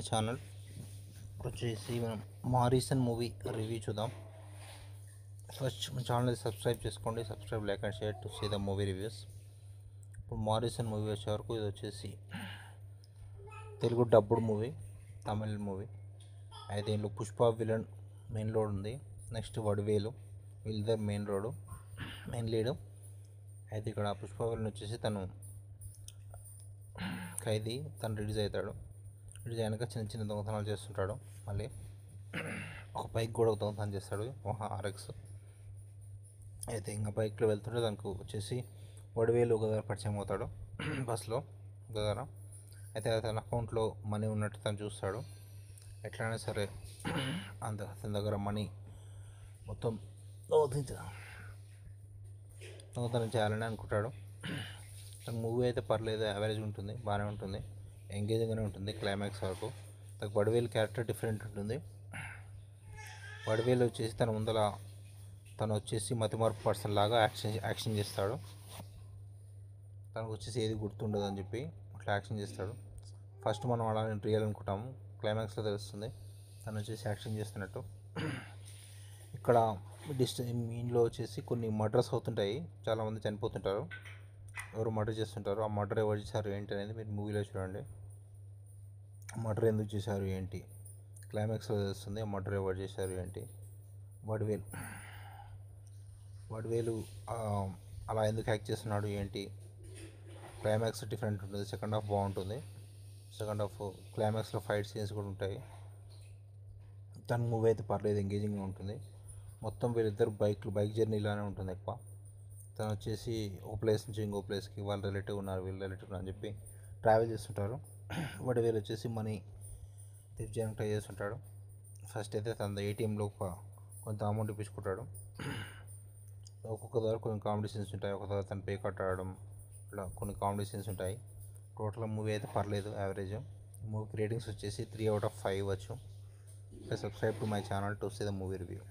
My channel. వచ్చేసి మనం Maareesan movie review చూద్దాం. ఫస్ట్ మన ఛానల్ సబ్స్క్రైబ్ చేసుకోండి. Subscribe, like and share to see the movie reviews. ఇప్పుడు మారీసన్ మూవీ వచ్చే వరకు ఇది వచ్చేసి Telugu dubbed movie, Tamil movie. అయితే దీంట్లో పుష్ప విలన్ మెయిన్ రోడ్ ఉంది. నెక్స్ట్ వడివేలు వీళ్ళిద్దరు మెయిన్ లీడు. అయితే ఇక్కడ పుష్ప విలన్ వచ్చేసి తను ఖైదీ, తను రిలీజ్ అవుతాడు. రిలీజ్ అయినాక చిన్న చిన్న దొంగతనాలు చేస్తుంటాడు. మళ్ళీ ఒక బైక్ కూడా దొంగతనం చేస్తాడు, ఆర్ఎక్స్. అయితే ఇంకా బైక్లో వెళ్తుంటే దానికి వచ్చేసి వడివేలు గదార పరిచయం అవుతాడు బస్లో గదార. అయితే తన అకౌంట్లో మనీ ఉన్నట్టు తను చూస్తాడు. ఎట్లయినా సరే అతని దగ్గర మనీ మొత్తం దొంగతనం చేయాలని అనుకుంటాడు. తన మూవీ అయితే పర్లేదు, యావరేజ్ ఉంటుంది, బాగానే ఉంటుంది, ఎంగేజింగ్గానే ఉంటుంది క్లైమాక్స్ వరకు. వడివేలు క్యారెక్టర్ డిఫరెంట్ ఉంటుంది. వడివేలు వచ్చేసి తను వచ్చేసి మతిమార్పు పర్సన్ లాగా యాక్షన్ చేస్తాడు. తనకు వచ్చేసి ఏది గుర్తుండదు అని చెప్పి అట్లా యాక్షన్ చేస్తాడు. ఫస్ట్ మనం అలా రియల్ అనుకుంటాము, క్లైమాక్స్లో తెలుస్తుంది తను వచ్చేసి యాక్షన్ చేస్తున్నట్టు. ఇక్కడ ఇంట్లో వచ్చేసి కొన్ని మర్డర్స్ అవుతుంటాయి, చాలామంది చనిపోతుంటారు. ఎవరు మర్డర్ చేస్తుంటారు, ఆ మర్డర్ ఎవరు చేశారు ఏంటి అనేది మీరు మూవీలో చూడండి. మర్డర్ ఎందుకు చేశారు ఏంటి క్లైమాక్స్లో తెలుస్తుంది. ఆ మర్డర్ ఎవరు చేశారు ఏంటి. వడివేలు అలా ఎందుకు యాక్ట్ చేస్తున్నాడు ఏంటి, క్లైమాక్స్ డిఫరెంట్ ఉంటుంది. సెకండ్ హాఫ్ బాగుంటుంది. సెకండ్ హాఫ్ క్లైమాక్స్లో ఫైట్ సీన్స్ కూడా ఉంటాయి. తన మూవీ అయితే పర్లేదు, ఎంగేజింగ్గా ఉంటుంది. మొత్తం వీళ్ళిద్దరు బైక్ జర్నీ ఇలానే ఉంటుంది ఎక్కువ. తను వచ్చేసి ఒక ప్లేస్ నుంచి ఇంకో ప్లేస్కి వాళ్ళ రిలేటివ్ ఉన్నారు, వీళ్ళ రిలేటివ్ అని చెప్పి ట్రావెల్ చేస్తుంటారు. వడివేలు వచ్చేసి మనీ థిఫ్ట్ చేయడానికి ట్రై చేస్తుంటాడు. ఫస్ట్ అయితే తన ఏటీఎంలో కొంత అమౌంట్ ఇప్పించుకుంటాడు. ఒక్కొక్క దగ్గర కొన్ని కామెడీ సీన్స్ ఉంటాయి, ఒక్కొక్క దగ్గర తను పే కట్టడం, ఇట్లా కొన్ని కామెడీ సీన్స్ ఉంటాయి. టోటల్ మూవీ అయితే పర్లేదు, యావరేజ్. మూవీకి రేటింగ్స్ వచ్చేసి 3/5 ఇవ్వచ్చు. Subscribe to my channel to see the movie review.